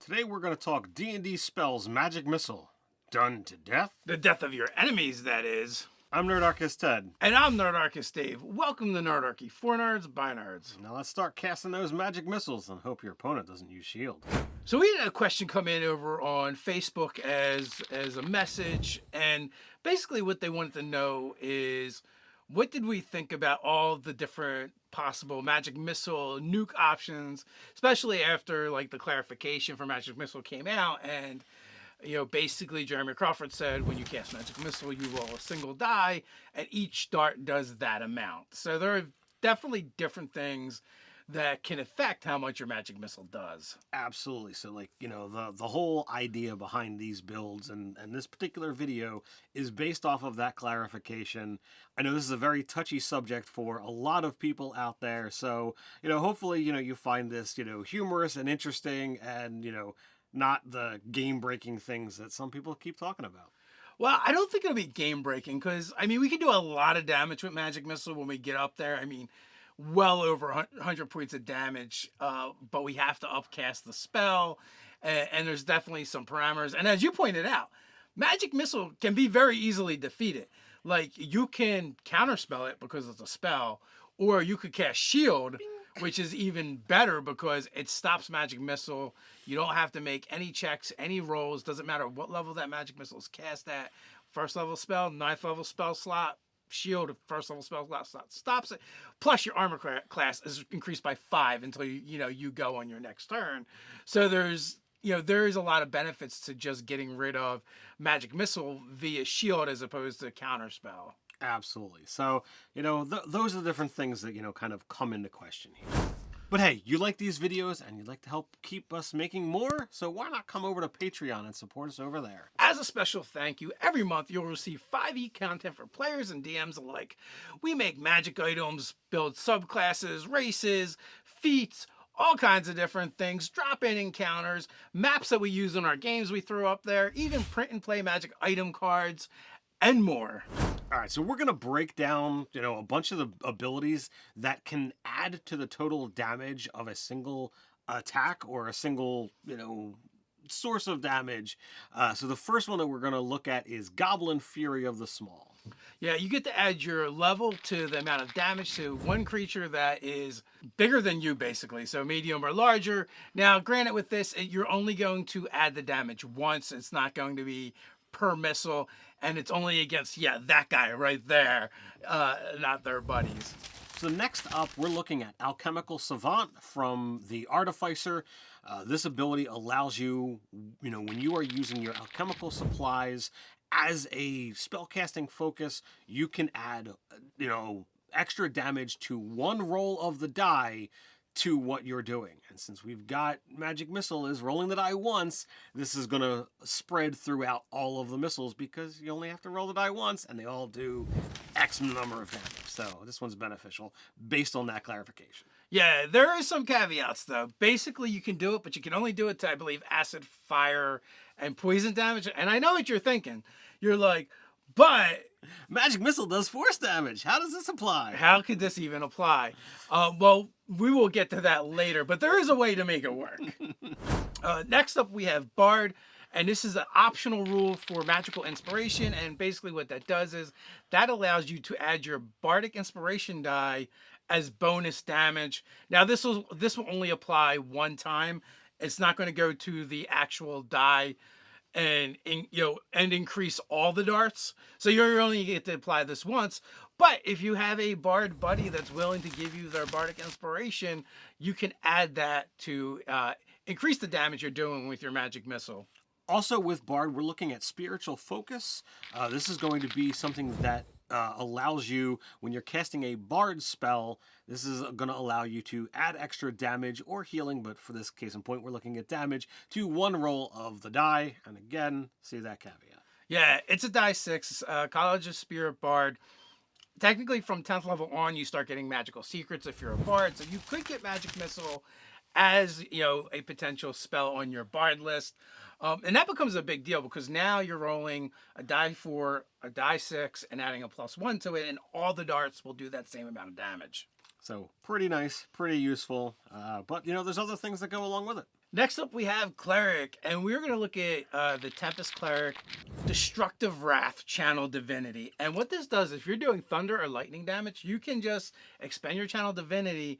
Today we're going to talk D&D spells Magic Missile. Done to death? The death of your enemies, that is. I'm Nerdarchy Ted. And I'm Nerdarchy Dave. Welcome to Nerdarchy, for nerds, by nerds. Now let's start casting those magic missiles and hope your opponent doesn't use shield. So we had a question come in over on Facebook as a message, and basically what they wanted to know is, what did we think about all the different possible magic missile nuke options, especially after like the clarification for magic missile came out, and basically Jeremy Crawford said when you cast magic missile, you roll a single die, and each dart does that amount. So there are definitely different things that can affect how much your magic missile does. Absolutely. So the whole idea behind these builds and this particular video is based off of that clarification. I know this is a very touchy subject for a lot of people out there. So, hopefully, you find this, humorous and interesting and, not the game-breaking things that some people keep talking about. Well, I don't think it'll be game-breaking because, we can do a lot of damage with magic missile when we get up there. Well over 100 points of damage, but we have to upcast the spell, and there's definitely some parameters. And as you pointed out, magic missile can be very easily defeated. Like, you can counterspell it because it's a spell, or you could cast shield, which is even better because it stops magic missile. You don't have to make any checks, any rolls. Doesn't matter what level that magic missile is cast at. First level spell, 9th level spell slot. Shield, first level spell slot stops it. Plus your armor class is increased by 5 until you go on your next turn. So there is a lot of benefits to just getting rid of magic missile via shield as opposed to counter spell. Absolutely. So those are the different things that kind of come into question here. But hey, you like these videos and you'd like to help keep us making more, so why not come over to Patreon and support us over there? As a special thank you, every month you'll receive 5e content for players and DMs alike. We make magic items, build subclasses, races, feats, all kinds of different things, drop-in encounters, maps that we use in our games we throw up there, even print and play magic item cards, and more. All right, so we're going to break down, a bunch of the abilities that can add to the total damage of a single attack or a single, source of damage. So the first one that we're going to look at is Goblin Fury of the Small. Yeah, you get to add your level to the amount of damage to one creature that is bigger than you, basically. So medium or larger. Now, granted, with this, you're only going to add the damage once. It's not going to be per missile, and it's only against that guy right there, not their buddies. So next up, we're looking at Alchemical Savant from the Artificer. This ability allows you, when you are using your alchemical supplies as a spellcasting focus, you can add, extra damage to one roll of the die to what you're doing. And since we've got Magic Missile is rolling the die once, this is going to spread throughout all of the missiles because you only have to roll the die once and they all do X number of damage. So this one's beneficial based on that clarification. Yeah, there is some caveats though. Basically you can do it, but you can only do it to, I believe, acid, fire, and poison damage. And I know what you're thinking. You're like, but Magic Missile does force damage. How does this apply? How could this even apply? Well, we will get to that later, but there is a way to make it work. Next up, we have Bard, and this is an optional rule for magical inspiration, and basically what that does is that allows you to add your bardic inspiration die as bonus damage. Now, this will only apply one time. It's not going to go to the actual die and increase all the darts. So you're only get to apply this once. But if you have a bard buddy that's willing to give you their bardic inspiration, you can add that to increase the damage you're doing with your magic missile. Also with Bard, we're looking at Spiritual Focus. This is going to be something that allows you, when you're casting a Bard spell, this is going to allow you to add extra damage or healing, but for this case in point, we're looking at damage to one roll of the die. And again, see that caveat. Yeah, it's a die 6, College of Spirit Bard. Technically, from 10th level on, you start getting magical secrets if you're a Bard, so you could get Magic Missile as, a potential spell on your Bard list. And that becomes a big deal because now you're rolling a die 4, a die 6, and adding a +1 to it, and all the darts will do that same amount of damage. So pretty nice, pretty useful. But, there's other things that go along with it. Next up, we have Cleric, and we're going to look at the Tempest Cleric Destructive Wrath Channel Divinity. And what this does, if you're doing thunder or lightning damage, you can just expend your Channel Divinity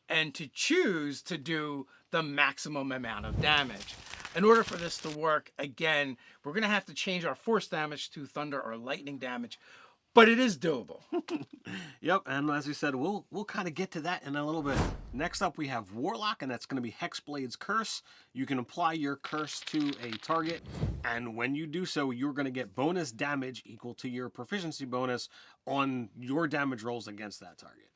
and to choose to do the maximum amount of damage. In order for this to work, again, we're going to have to change our force damage to thunder or lightning damage, but it is doable. Yep, and as we said, we'll kind of get to that in a little bit. Next up, we have Warlock, and that's going to be Hexblade's Curse. You can apply your curse to a target, and when you do so, you're going to get bonus damage equal to your proficiency bonus on your damage rolls against that target.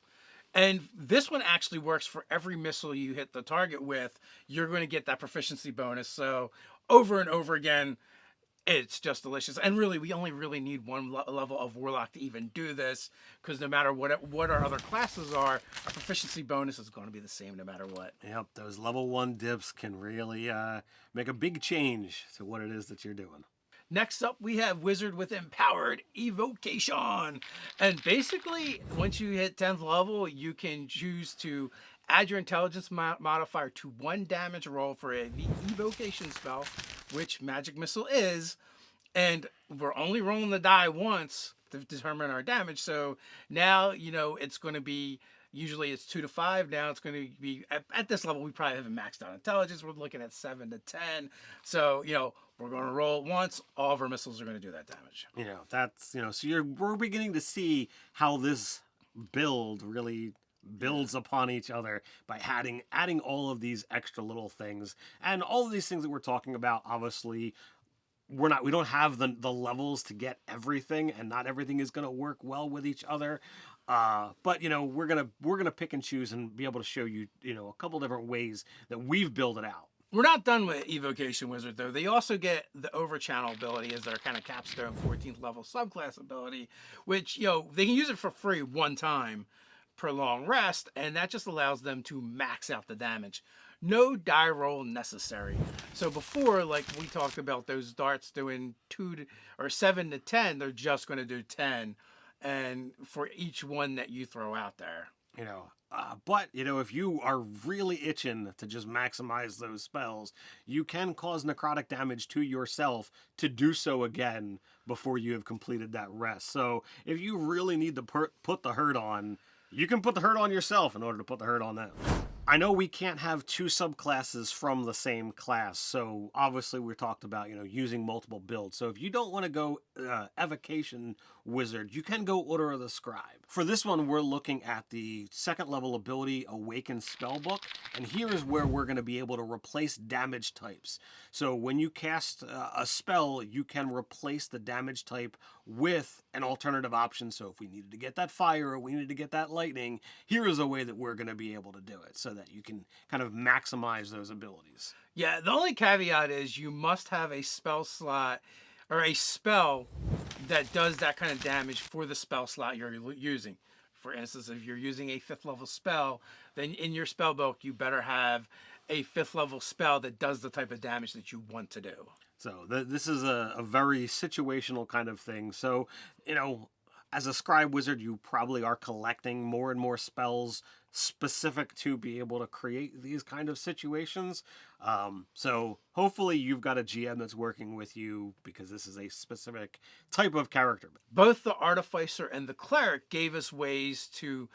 And this one actually works for every missile you hit the target with. You're going to get that proficiency bonus. So over and over again, it's just delicious. And really, we only really need one level of Warlock to even do this, because no matter what our other classes are, our proficiency bonus is going to be the same no matter what. Yep, those level 1 dips can really make a big change to what it is that you're doing. Next up, we have Wizard with Empowered Evocation. And basically, once you hit 10th level, you can choose to add your intelligence modifier to 1 damage roll for the evocation spell, which Magic Missile is. And we're only rolling the die once to determine our damage. So now, it's going to be, usually it's 2 to 5. Now it's going to be, at this level, we probably haven't maxed out intelligence. We're looking at 7 to 10. So, we're going to roll it once. All of our missiles are going to do that damage. That's, so we're beginning to see how this build really builds upon each other by adding all of these extra little things. And all of these things that we're talking about, obviously, we don't have the levels to get everything, and not everything is going to work well with each other. But we're gonna pick and choose and be able to show you a couple different ways that we've built it out. We're not done with Evocation Wizard, though. They also get the Overchannel ability as their kind of capstone 14th level subclass ability, which, they can use it for free one time per long rest, and that just allows them to max out the damage. No die roll necessary. So before, like we talked about, those darts doing 7 to 10, they're just going to do 10, and for each one that you throw out there. But if you are really itching to just maximize those spells, you can cause necrotic damage to yourself to do so again before you have completed that rest. So if you really need to put the hurt on, you can put the hurt on yourself in order to put the hurt on them. I know we can't have 2 subclasses from the same class, so obviously we talked about, using multiple builds. So if you don't want to go Evocation Wizard, you can go Order of the Scribe. For this one, we're looking at the 2nd level ability, Awaken Spellbook, and here is where we're going to be able to replace damage types. So when you cast a spell, you can replace the damage type with an alternative option. So if we needed to get that fire or we needed to get that lightning, here is a way that we're going to be able to do it so that you can kind of maximize those abilities. Yeah, the only caveat is you must have a spell slot or a spell that does that kind of damage for the spell slot you're using. For instance, if you're using a 5th level spell, then in your spell book, you better have a 5th level spell that does the type of damage that you want to do. So this is a very situational kind of thing. So, as a scribe wizard, you probably are collecting more and more spells specific to be able to create these kind of situations. So hopefully you've got a GM that's working with you, because this is a specific type of character. Both the Artificer and the Cleric gave us ways to,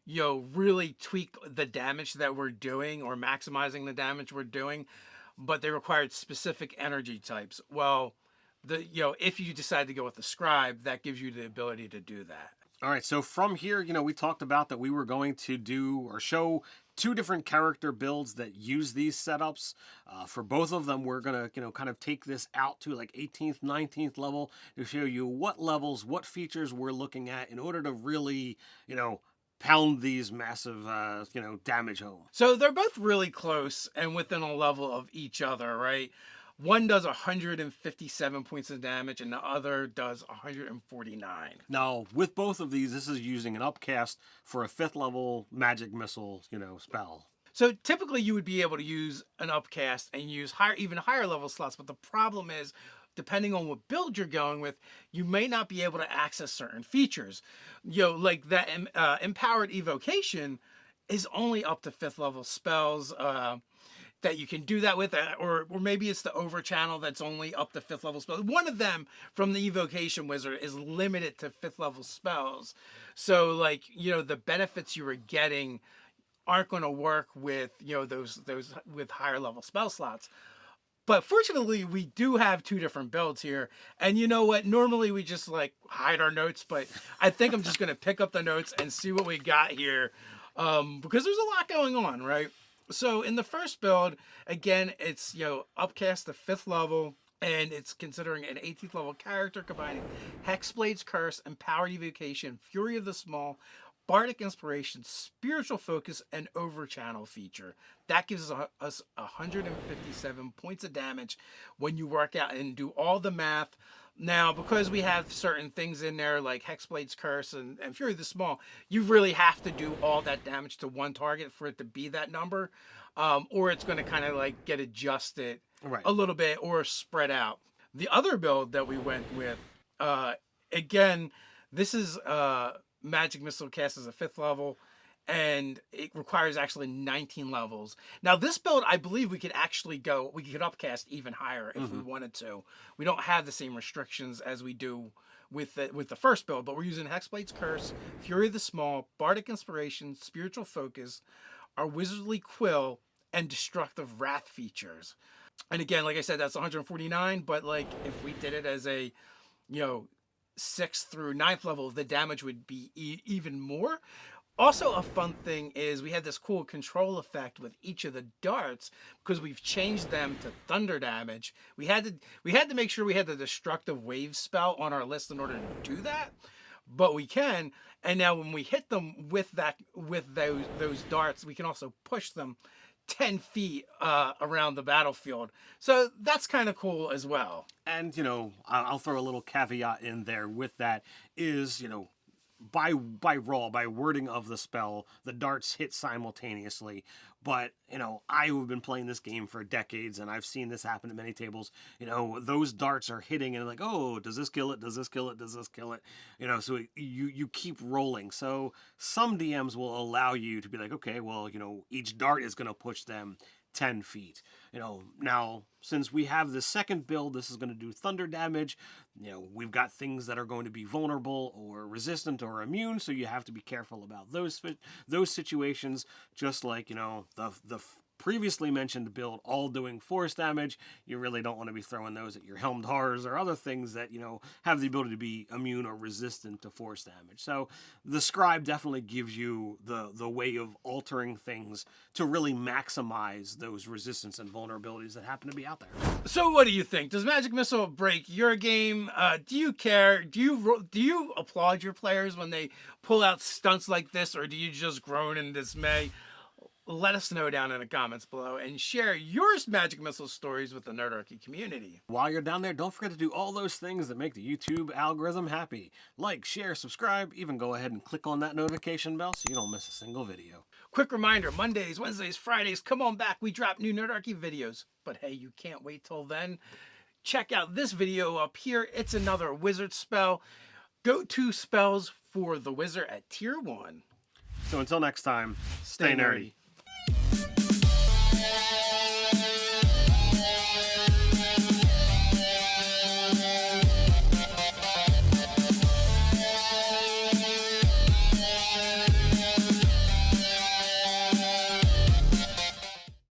really tweak the damage that we're doing, or maximizing the damage we're doing, but they required specific energy types. Well, if you decide to go with the Scribe, that gives you the ability to do that. All right, so from here, we talked about that we were going to do or show 2 different character builds that use these setups. For both of them, we're going to, kind of take this out to like 18th, 19th level to show you what levels, what features we're looking at in order to really, pound these massive, damage home. So they're both really close and within a level of each other, right? One does 157 points of damage and the other does 149. Now, with both of these, this is using an upcast for a 5th level magic missile, spell. So typically you would be able to use an upcast and use even higher level slots, but the problem is, depending on what build you're going with, you may not be able to access certain features. Like that Empowered Evocation is only up to 5th level spells. that you can do that with, or maybe it's the over channel that's only up to 5th level spells. One of them from the Evocation Wizard is limited to 5th level spells. So like, you know, the benefits you were getting aren't going to work with, you know, those with higher level spell slots. But fortunately, we do have 2 different builds here. And you know what? Normally we just like hide our notes, but I think I'm just going to pick up the notes and see what we got here. Because there's a lot going on, right? So in the first build, again, it's, you know, upcast to 5th level, and it's considering an 18th level character combining Hexblade's Curse, Empowered Evocation, Fury of the Small, Bardic Inspiration, Spiritual Focus, and Overchannel feature. That gives us 157 points of damage when you work out and do all the math. Now, because we have certain things in there like Hexblade's Curse and Fury of the Small, you really have to do all that damage to one target for it to be that number, or it's going to kind of like get adjusted a little bit or spread out. The other build that we went with, again, this is Magic Missile cast as a 5th level, and it requires actually 19 levels. Now this build, I believe we could upcast even higher if we wanted to. We don't have the same restrictions as we do with the first build, but we're using Hexblade's Curse, Fury of the Small, Bardic Inspiration, Spiritual Focus, our Wizardly Quill, and Destructive Wrath features. And again, like I said, that's 149, but like if we did it as a, you know, 6th through 9th level, the damage would be even more. Also, a fun thing is we had this cool control effect with each of the darts because we've changed them to thunder damage. We had to make sure we had the Destructive Wave spell on our list in order to do that, but we can. And now when we hit them with those darts, we can also push them 10 feet around the battlefield. So that's kind of cool as well. And, you know, I'll throw a little caveat in there with that is, you know, by wording of the spell, the darts hit simultaneously. But, you know, I have been playing this game for decades, and I've seen this happen at many tables. You know, those darts are hitting, and like, oh, does this kill it? Does this kill it? Does this kill it? You know, so you keep rolling. So some DMs will allow you to be like, okay, well, you know, each dart is going to push them 10 feet. You know, now, since we have the second build, this is going to do thunder damage. You know, we've got things that are going to be vulnerable or resistant or immune, so you have to be careful about those situations, just like, you know, the previously mentioned build all doing force damage. You really don't want to be throwing those at your Helmed Horrors or other things that, you know, have the ability to be immune or resistant to force damage. So the Scribe definitely gives you the way of altering things to really maximize those resistance and vulnerabilities that happen to be out there. So what do you think? Does Magic Missile break your game? Do you care? Do you applaud your players when they pull out stunts like this, or do you just groan in dismay? Let us know down in the comments below and share your Magic Missile stories with the Nerdarchy community. While you're down there, don't forget to do all those things that make the YouTube algorithm happy. Like, share, subscribe, even go ahead and click on that notification bell so you don't miss a single video. Quick reminder, Mondays, Wednesdays, Fridays, come on back. We drop new Nerdarchy videos. But hey, you can't wait till then. Check out this video up here. It's another wizard spell. Go-to spells for the wizard at tier 1. So until next time, stay nerdy.